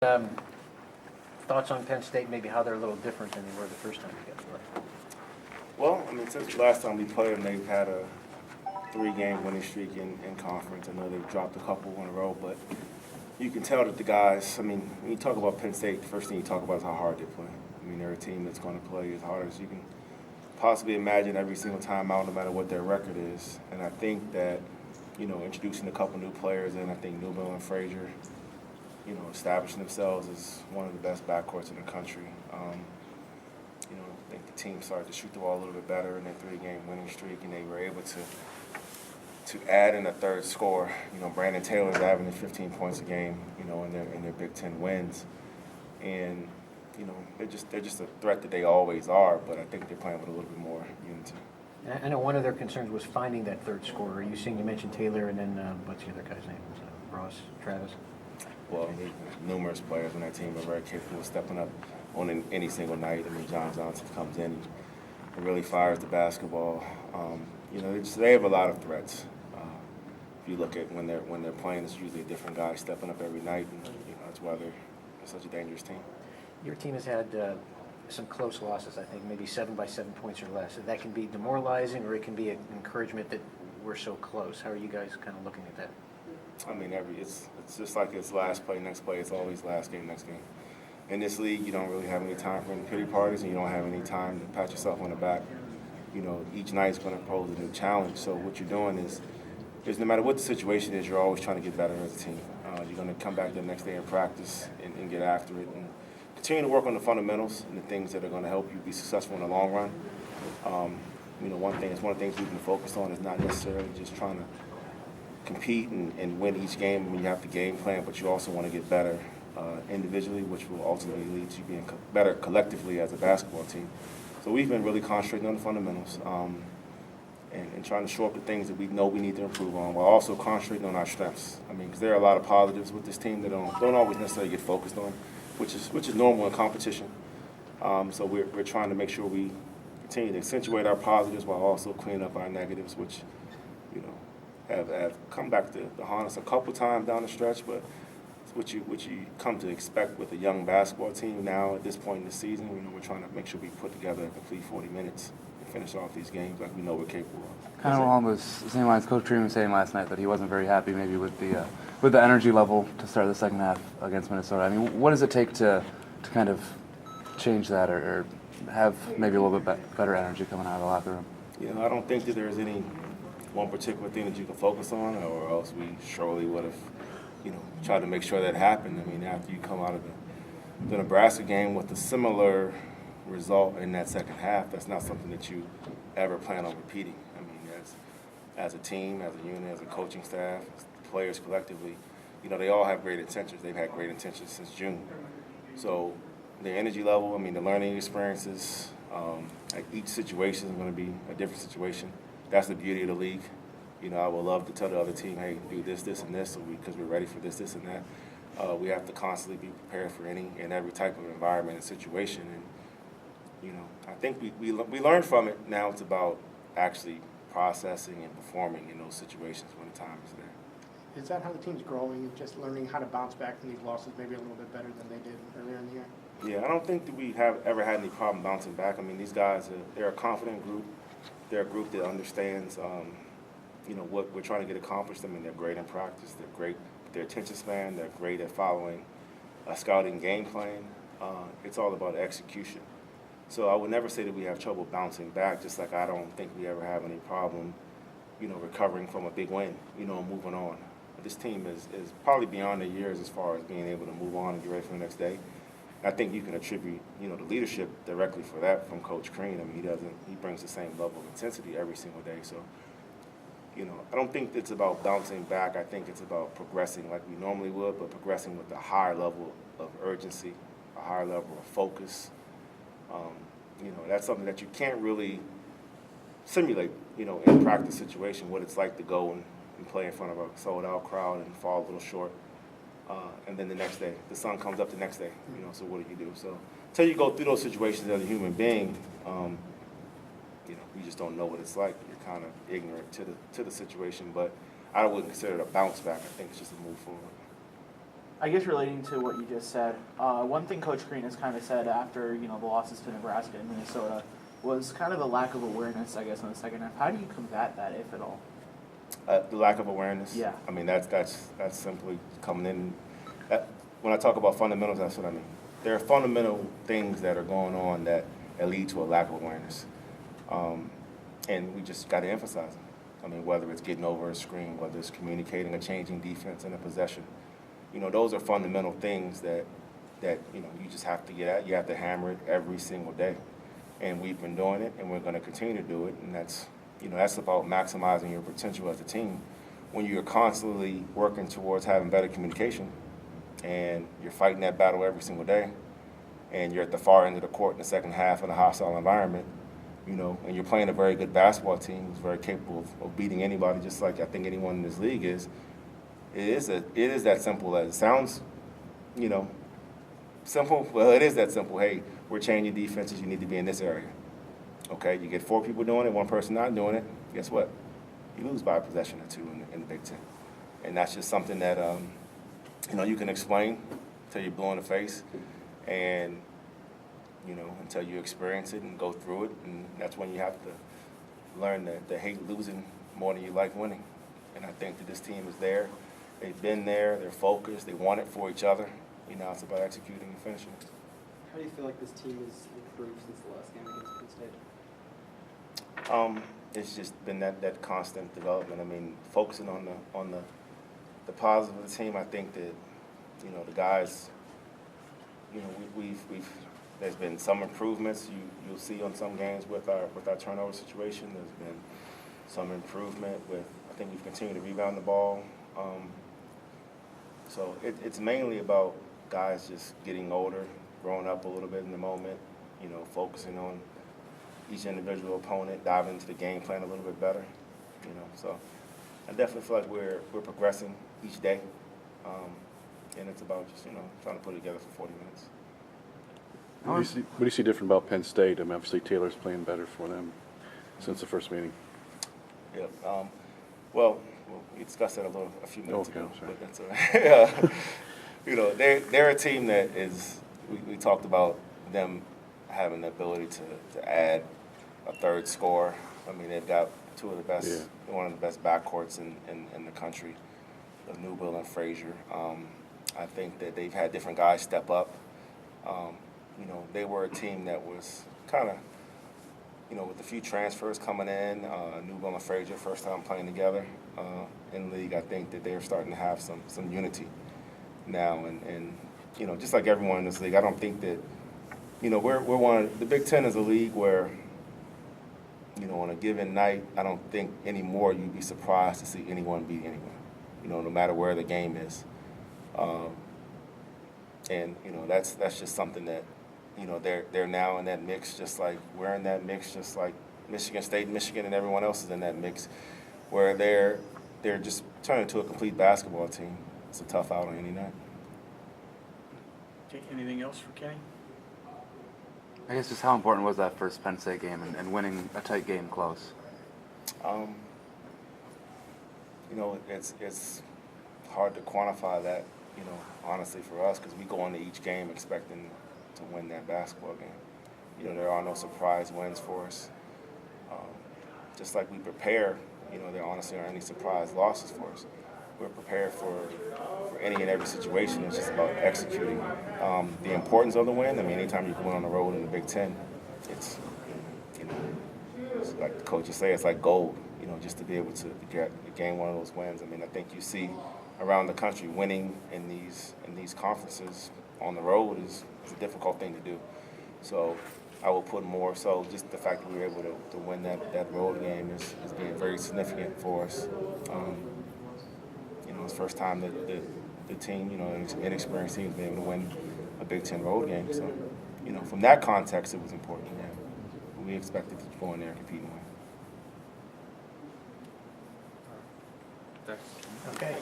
Um, Thoughts on Penn State, maybe how they're a little different than they were the first time you got to play? Well, I mean, since the last time we played them, they've had a 3-game winning streak in conference. I know they've dropped a couple in a row, but you can tell that the guys, I mean, when you talk about Penn State, the first thing you talk about is how hard they play. I mean, they're a team that's going to play as hard as you can possibly imagine every single time out, no matter what their record is. And I think that, introducing a couple new players, and I think Newbill and Frazier, establishing themselves as one of the best backcourts in the country. I think the team started to shoot the ball a little bit better in their 3-game winning streak, and they were able to add in a third score. Brandon Taylor's averaging 15 points a game, in their Big Ten wins, and they're just a threat that they always are. But I think they're playing with a little bit more unity. And I know one of their concerns was finding that third scorer. You mentioned Taylor, and then what's the other guy's name? Ross, Travis. Well, there's numerous players on that team are very capable of stepping up on any single night. I mean, John Johnson comes in and really fires the basketball. They have a lot of threats. If you look at when they're playing, it's usually a different guy stepping up every night, and that's why they're such a dangerous team. Your team has had some close losses, I think, maybe 7 by 7 points or less. That can be demoralizing, or it can be an encouragement that we're so close. How are you guys kind of looking at that? I mean, it's just like it's last play, next play. It's always last game, next game. In this league, you don't really have any time for any pity parties, and you don't have any time to pat yourself on the back. Each night is going to pose a new challenge. So what you're doing is no matter what the situation is, you're always trying to get better as a team. You're going to come back the next day and practice and get after it, and continue to work on the fundamentals and the things that are going to help you be successful in the long run. One of the things we've been focused on is not necessarily just trying to compete and win each game when you have to game plan, but you also want to get better individually, which will ultimately lead to you being better collectively as a basketball team. So we've been really concentrating on the fundamentals and trying to shore up the things that we know we need to improve on, while also concentrating on our strengths. I mean, because there are a lot of positives with this team that don't always necessarily get focused on, which is normal in competition. So we're trying to make sure we continue to accentuate our positives while also cleaning up our negatives, which have come back to haunt us a couple times down the stretch, but it's what you come to expect with a young basketball team now at this point in the season. We're trying to make sure we put together a complete 40 minutes and finish off these games like we know we're capable of. Kind of along the same lines, Coach Crean was saying last night that he wasn't very happy maybe with the energy level to start the second half against Minnesota. I mean, what does it take to kind of change that or have maybe a little bit better energy coming out of the locker room? I don't think that there's any one particular thing that you can focus on, or else we surely would have, tried to make sure that happened. I mean, after you come out of the Nebraska game with a similar result in that second half, that's not something that you ever plan on repeating. I mean, as a team, as a unit, as a coaching staff, as the players collectively, they all have great intentions. They've had great intentions since June. So their energy level, I mean, the learning experiences, like each situation is going to be a different situation. That's the beauty of the league. I would love to tell the other team, hey, do this, this, and this, because we're ready for this, this, and that. We have to constantly be prepared for any and every type of environment and situation. And, I think we learned from it. Now it's about actually processing and performing in those situations when the time is there. Is that how the team's growing, just learning how to bounce back from these losses maybe a little bit better than they did earlier in the year? Yeah, I don't think that we have ever had any problem bouncing back. I mean, these guys, they're a confident group. They're a group that understands, what we're trying to get accomplished. I mean, they're great in practice. They're great with their attention span. They're great at following a scouting game plan. It's all about execution. So I would never say that we have trouble bouncing back, just like I don't think we ever have any problem, recovering from a big win, and moving on. This team is probably beyond their years as far as being able to move on and get ready for the next day. I think you can attribute, the leadership directly for that from Coach Crean. I mean, he brings the same level of intensity every single day. So, I don't think it's about bouncing back. I think it's about progressing like we normally would, but progressing with a higher level of urgency, a higher level of focus. That's something that you can't really simulate, in a practice situation, what it's like to go and play in front of a sold-out crowd and fall a little short. And then the next day, the sun comes up the next day, so what do? So until you go through those situations as a human being, you just don't know what it's like. You're kind of ignorant to the situation, but I wouldn't consider it a bounce back. I think it's just a move forward. I guess relating to what you just said, one thing Coach Green has kind of said after the losses to Nebraska and Minnesota was kind of a lack of awareness, I guess, in the second half. How do you combat that, if at all? The lack of awareness. Yeah. I mean, that's simply coming in. When I talk about fundamentals, that's what I mean. There are fundamental things that are going on that lead to a lack of awareness, and we just got to emphasize them. I mean, whether it's getting over a screen, whether it's communicating a changing defense in a possession, those are fundamental things that you just have to get at. You have to hammer it every single day, and we've been doing it, and we're going to continue to do it. And that's about maximizing your potential as a team. When you're constantly working towards having better communication, and you're fighting that battle every single day, and you're at the far end of the court in the second half in a hostile environment, and you're playing a very good basketball team who's very capable of beating anybody, just like I think anyone in this league is. It is that simple as it sounds, simple. Well, it is that simple. Hey, we're changing defenses. You need to be in this area. Okay, you get 4 people doing it, 1 person not doing it. Guess what? You lose by a possession or 2 in the Big Ten, and that's just something that you can explain until you're blue in the face, and until you experience it and go through it, and that's when you have to learn to hate losing more than you like winning. And I think that this team is there. They've been there. They're focused. They want it for each other. It's about executing and finishing. How do you feel like this team has improved since the last game against Penn State? It's just been that constant development. I mean, focusing on the positive of the team. I think that the guys. There's been some improvements you'll see on some games with our turnover situation. There's been some improvement with. I think we've continued to rebound the ball. So it's mainly about guys just getting older, growing up a little bit in the moment, focusing on each individual opponent, diving into the game plan a little bit better, So I definitely feel like we're progressing each day, and it's about just, trying to put it together for 40 minutes. What do you see different about Penn State? I mean, obviously Taylor's playing better for them since the first meeting. Yeah. Well, we discussed that a few minutes ago, sorry. but that's all right. They're a team that is. We talked about them having the ability to add a third scorer. I mean, they've got 2 of the best, one of the best backcourts in the country, Newbill and Frazier. I think that they've had different guys step up. They were a team that was kind of. With a few transfers coming in, Newbill and Frazier, first time playing together in the league, I think that they're starting to have some unity now. And just like everyone in this league, I don't think that, we're one of the Big Ten is a league where, on a given night, I don't think anymore you'd be surprised to see anyone beat anyone, no matter where the game is. And that's just something that, they're now in that mix, just like we're in that mix, just like Michigan State, Michigan, and everyone else is in that mix, where they're just turning into a complete basketball team. It's a tough out on any night. Okay, anything else for Kenny? I guess just how important was that first Penn State game and winning a tight game close? It's hard to quantify that, honestly for us, because we go into each game expecting to win that basketball game. There are no surprise wins for us. Just like we prepare, there honestly aren't any surprise losses for us. We're prepared for any and every situation. It's just about executing. The importance of the win, I mean, anytime you go on the road in the Big Ten, it's like the coaches say, it's like gold, just to be able to gain one of those wins. I mean, I think you see around the country winning in these conferences on the road is a difficult thing to do. So I will put more so just the fact that we were able to win that road game is being very significant for us. It's the first time that the team, an inexperienced team, has been able to win a Big Ten road game. So, from that context, it was important. Yeah. We expected to go in there and compete and win. Okay.